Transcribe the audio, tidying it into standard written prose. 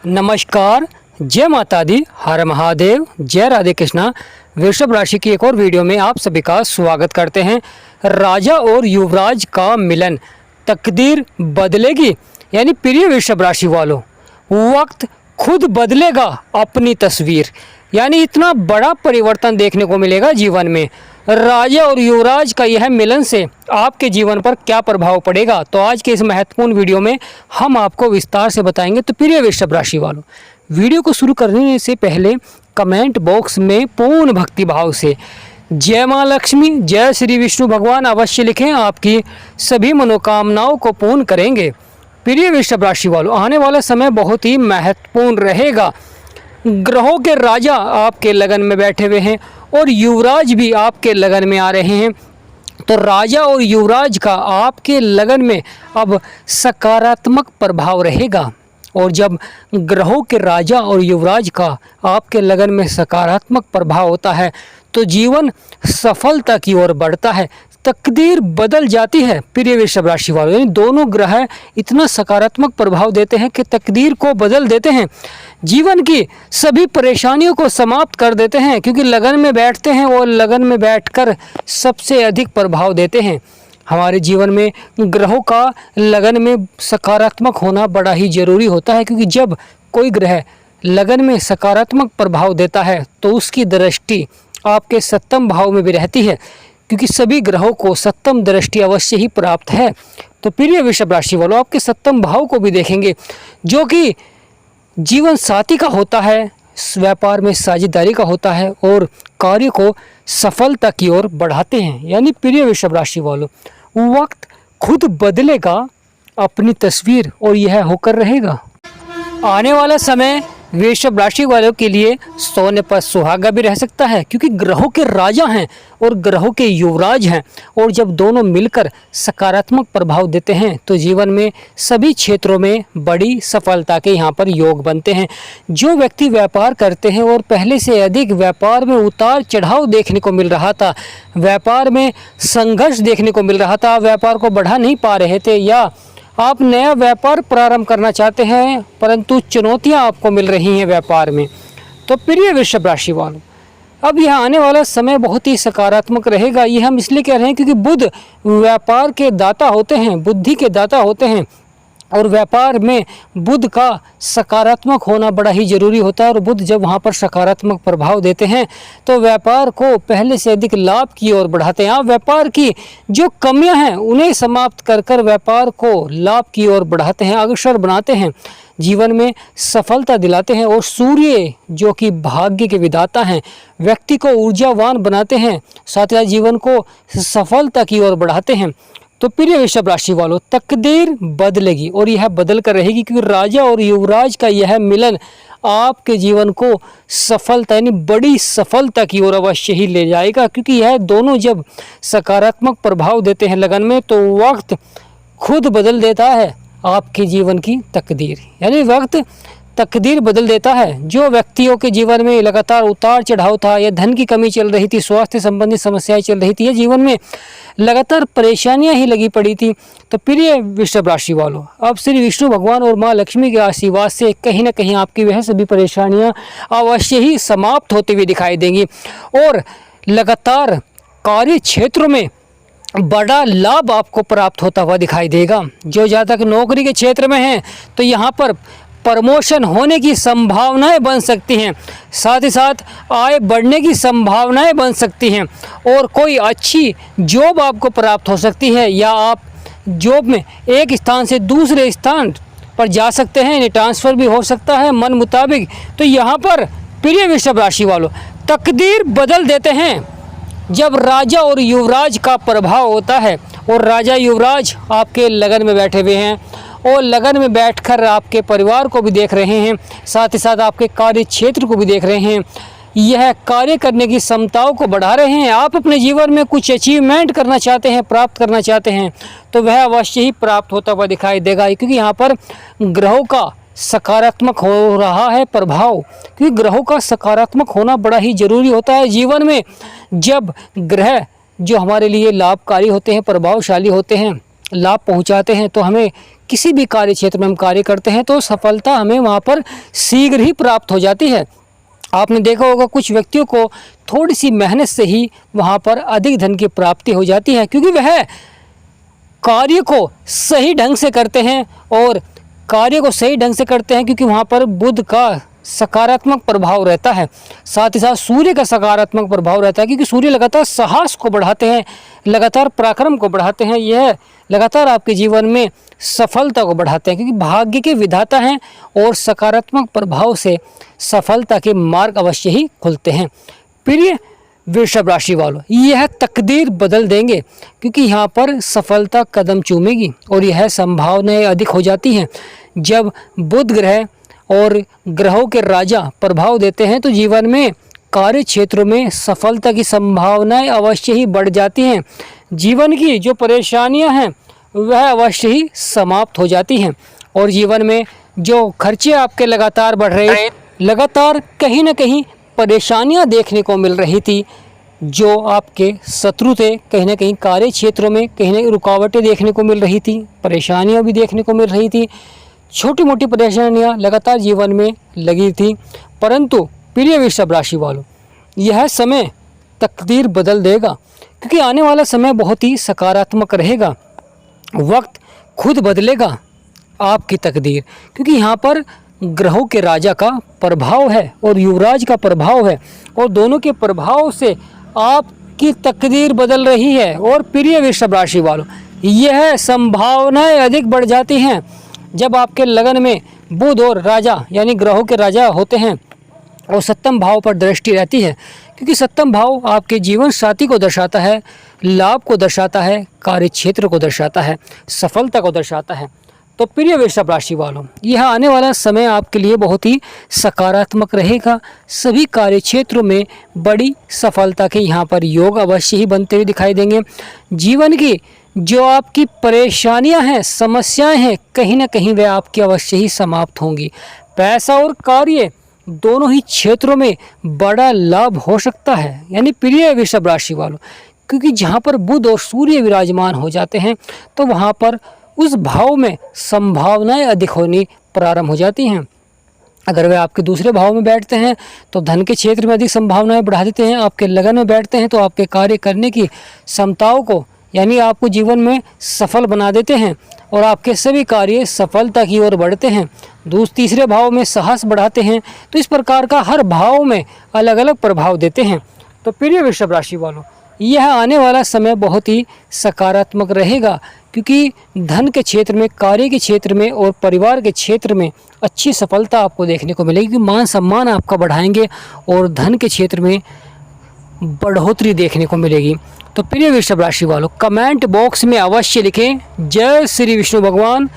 नमस्कार, जय माता दी, हर महादेव, जय राधे कृष्णा। वृषभ राशि की एक और वीडियो में आप सभी का स्वागत करते हैं। राजा और युवराज का मिलन, तकदीर बदलेगी। यानी प्रिय वृषभ राशि वालों, वक्त खुद बदलेगा अपनी तस्वीर। यानी इतना बड़ा परिवर्तन देखने को मिलेगा जीवन में। राजा और युवराज का यह मिलन से आपके जीवन पर क्या प्रभाव पड़ेगा, तो आज के इस महत्वपूर्ण वीडियो में हम आपको विस्तार से बताएंगे। तो प्रिय वृषभ राशि वालों, वीडियो को शुरू करने से पहले कमेंट बॉक्स में पूर्ण भक्ति भाव से जय माँ लक्ष्मी, जय श्री विष्णु भगवान अवश्य लिखें। आपकी सभी मनोकामनाओं को पूर्ण करेंगे। प्रिय वृषभ राशि वालों, आने वाला समय बहुत ही महत्वपूर्ण रहेगा। ग्रहों के राजा आपके लगन में बैठे हुए हैं और युवराज भी आपके लगन में आ रहे हैं। तो राजा और युवराज का आपके लगन में अब सकारात्मक प्रभाव रहेगा। और जब ग्रहों के राजा और युवराज का आपके लगन में सकारात्मक प्रभाव होता है तो जीवन सफलता की ओर बढ़ता है, तकदीर बदल जाती है। प्रिय वृषभ राशि वालों, यानी दोनों ग्रह इतना सकारात्मक प्रभाव देते हैं कि तकदीर को बदल देते हैं, जीवन की सभी परेशानियों को समाप्त कर देते हैं। क्योंकि लगन में बैठते हैं और लगन में बैठकर सबसे अधिक प्रभाव देते हैं। हमारे जीवन में ग्रहों का लगन में सकारात्मक होना बड़ा ही ज़रूरी होता है। क्योंकि जब कोई ग्रह लगन में सकारात्मक प्रभाव देता है तो उसकी दृष्टि आपके सप्तम भाव में भी रहती है। क्योंकि सभी ग्रहों को सप्तम दृष्टि अवश्य ही प्राप्त है। तो प्रिय वृषभ राशि वालों, आपके सप्तम भाव को भी देखेंगे जो कि जीवन साथी का होता है, व्यापार में साझेदारी का होता है और कार्य को सफलता की ओर बढ़ाते हैं। यानी प्रिय वृषभ राशि वालों, वक्त खुद बदलेगा अपनी तस्वीर और यह होकर रहेगा। आने वाला समय वृषभ राशि वालों के लिए सोने पर सुहागा भी रह सकता है। क्योंकि ग्रहों के राजा हैं और ग्रहों के युवराज हैं, और जब दोनों मिलकर सकारात्मक प्रभाव देते हैं तो जीवन में सभी क्षेत्रों में बड़ी सफलता के यहाँ पर योग बनते हैं। जो व्यक्ति व्यापार करते हैं और पहले से अधिक व्यापार में उतार चढ़ाव देखने को मिल रहा था, व्यापार में संघर्ष देखने को मिल रहा था, व्यापार को बढ़ा नहीं पा रहे थे, या आप नया व्यापार प्रारंभ करना चाहते हैं परंतु चुनौतियां आपको मिल रही हैं व्यापार में, तो प्रिय वृषभ राशि वालों, अब यह आने वाला समय बहुत ही सकारात्मक रहेगा। ये हम इसलिए कह रहे हैं क्योंकि बुध व्यापार के दाता होते हैं, बुद्धि के दाता होते हैं, और व्यापार में बुध का सकारात्मक होना बड़ा ही ज़रूरी होता है। और बुध जब वहाँ पर सकारात्मक प्रभाव देते हैं तो व्यापार को पहले से अधिक लाभ की ओर बढ़ाते हैं। आप व्यापार की जो कमियां हैं उन्हें समाप्त कर कर व्यापार को लाभ की ओर बढ़ाते हैं, अग्रसर बनाते हैं, जीवन में सफलता दिलाते हैं। और सूर्य जो कि भाग्य के विधाता हैं, व्यक्ति को ऊर्जावान बनाते हैं, साथ ही जीवन को सफलता की ओर बढ़ाते हैं। तो प्रिय वृषभ राशि वालों, तकदीर बदलेगी और यह बदल कर रहेगी। क्योंकि राजा और युवराज का यह मिलन आपके जीवन को सफलता यानी बड़ी सफलता की ओर अवश्य ही ले जाएगा। क्योंकि यह दोनों जब सकारात्मक प्रभाव देते हैं लगन में तो वक्त खुद बदल देता है आपके जीवन की तकदीर। यानी वक्त तकदीर बदल देता है। जो व्यक्तियों के जीवन में लगातार उतार चढ़ाव था, या धन की कमी चल रही थी, स्वास्थ्य संबंधी समस्याएं चल रही थी, या जीवन में लगातार परेशानियां ही लगी पड़ी थी, तो प्रिय वृषभ राशि वालों, अब श्री विष्णु भगवान और माँ लक्ष्मी के आशीर्वाद से कहीं ना कहीं आपकी वह सभी परेशानियां अवश्य ही समाप्त होती हुई दिखाई देंगी। और लगातार कार्य क्षेत्रों में बड़ा लाभ आपको प्राप्त होता हुआ दिखाई देगा। जो ज़्यादा तक नौकरी के क्षेत्र में हैं तो यहाँ पर प्रमोशन होने की संभावनाएं बन सकती हैं, साथ ही साथ आय बढ़ने की संभावनाएं बन सकती हैं, और कोई अच्छी जॉब आपको प्राप्त हो सकती है, या आप जॉब में एक स्थान से दूसरे स्थान पर जा सकते हैं, यानी ट्रांसफ़र भी हो सकता है मन मुताबिक। तो यहाँ पर प्रिय वृषभ राशि वालों, तकदीर बदल देते हैं जब राजा और युवराज का प्रभाव होता है। और राजा युवराज आपके लगन में बैठे हुए हैं और लगन में बैठकर आपके परिवार को भी देख रहे हैं, साथ ही साथ आपके कार्य क्षेत्र को भी देख रहे हैं। यह कार्य करने की क्षमताओं को बढ़ा रहे हैं। आप अपने जीवन में कुछ अचीवमेंट करना चाहते हैं, प्राप्त करना चाहते हैं, तो वह अवश्य ही प्राप्त होता हुआ दिखाई देगा। क्योंकि यहाँ पर ग्रहों का सकारात्मक हो रहा है प्रभाव। क्योंकि ग्रहों का सकारात्मक होना बड़ा ही ज़रूरी होता है जीवन में। जब ग्रह जो हमारे लिए लाभकारी होते हैं, प्रभावशाली होते हैं, लाभ पहुंचाते हैं, तो हमें किसी भी कार्य क्षेत्र में हम कार्य करते हैं तो सफलता हमें वहाँ पर शीघ्र ही प्राप्त हो जाती है। आपने देखा होगा कुछ व्यक्तियों को थोड़ी सी मेहनत से ही वहाँ पर अधिक धन की प्राप्ति हो जाती है, क्योंकि वह कार्य को सही ढंग से करते हैं और कार्य को सही ढंग से करते हैं क्योंकि वहाँ पर बुध का सकारात्मक प्रभाव रहता है, साथ ही साथ सूर्य का सकारात्मक प्रभाव रहता है, क्योंकि सूर्य लगातार साहस को बढ़ाते हैं, लगातार पराक्रम को बढ़ाते हैं, यह लगातार आपके जीवन में सफलता को बढ़ाते हैं, क्योंकि भाग्य के विधाता हैं और सकारात्मक प्रभाव से सफलता के मार्ग अवश्य ही खुलते हैं। प्रिय वृषभ राशि वालों, यह तकदीर बदल देंगे, क्योंकि यहाँ पर सफलता कदम चूमेगी और यह संभावनाएं अधिक हो जाती हैं। जब बुध ग्रह और ग्रहों के राजा प्रभाव देते हैं तो जीवन में कार्य क्षेत्रों में सफलता की संभावनाएं अवश्य ही बढ़ जाती हैं। जीवन की जो परेशानियां हैं वह अवश्य ही समाप्त हो जाती हैं और जीवन में जो खर्चे आपके लगातार बढ़ रहे, लगातार कहीं ना कहीं परेशानियां देखने को मिल रही थी, जो आपके शत्रु थे, कहीं ना कहीं कार्य क्षेत्रों में कहीं ना कहीं रुकावटें देखने को मिल रही थी, परेशानियां भी देखने को मिल रही थी, छोटी मोटी परेशानियां लगातार जीवन में लगी थी। परंतु प्रिय वृषभ राशि वालों, यह समय तकदीर बदल देगा, क्योंकि आने वाला समय बहुत ही सकारात्मक रहेगा। वक्त खुद बदलेगा आपकी तकदीर, क्योंकि यहाँ पर ग्रहों के राजा का प्रभाव है और युवराज का प्रभाव है और दोनों के प्रभाव से आपकी तकदीर बदल रही है। और प्रिय वृषभ राशि वालों, यह संभावनाएं अधिक बढ़ जाती हैं जब आपके लगन में बुध और राजा यानी ग्रहों के राजा होते हैं और सप्तम भाव पर दृष्टि रहती है, क्योंकि सप्तम भाव आपके जीवन साथी को दर्शाता है, लाभ को दर्शाता है, कार्य क्षेत्र को दर्शाता है, सफलता को दर्शाता है। तो प्रिय वृषभ राशि वालों, यह आने वाला समय आपके लिए बहुत ही सकारात्मक रहेगा। सभी कार्य क्षेत्रों में बड़ी सफलता के यहाँ पर योग अवश्य ही बनते हुए दिखाई देंगे। जीवन की जो आपकी परेशानियां हैं, समस्याएं हैं, कहीं ना कहीं वे आपकी अवश्य ही समाप्त होंगी। पैसा और कार्य दोनों ही क्षेत्रों में बड़ा लाभ हो सकता है, यानी प्रिय वृषभ राशि वालों, क्योंकि जहाँ पर बुध और सूर्य विराजमान हो जाते हैं तो वहाँ पर उस भाव में संभावनाएं अधिक होनी प्रारंभ हो जाती हैं। अगर वे आपके दूसरे भाव में बैठते हैं तो धन के क्षेत्र में अधिक संभावनाएं बढ़ा देते हैं। आपके लगन में बैठते हैं तो आपके कार्य करने की क्षमताओं को यानी आपको जीवन में सफल बना देते हैं और आपके सभी कार्य सफलता की ओर बढ़ते हैं। तीसरे भाव में साहस बढ़ाते हैं। तो इस प्रकार का हर भाव में अलग अलग प्रभाव देते हैं। तो प्रिय वृषभ राशि वालों, यह आने वाला समय बहुत ही सकारात्मक रहेगा, क्योंकि धन के क्षेत्र में, कार्य के क्षेत्र में और परिवार के क्षेत्र में अच्छी सफलता आपको देखने को मिलेगी। मान सम्मान आपका बढ़ाएंगे और धन के क्षेत्र में बढ़ोतरी देखने को मिलेगी। तो प्रिय वृषभ राशि वालों, कमेंट बॉक्स में अवश्य लिखें जय श्री विष्णु भगवान।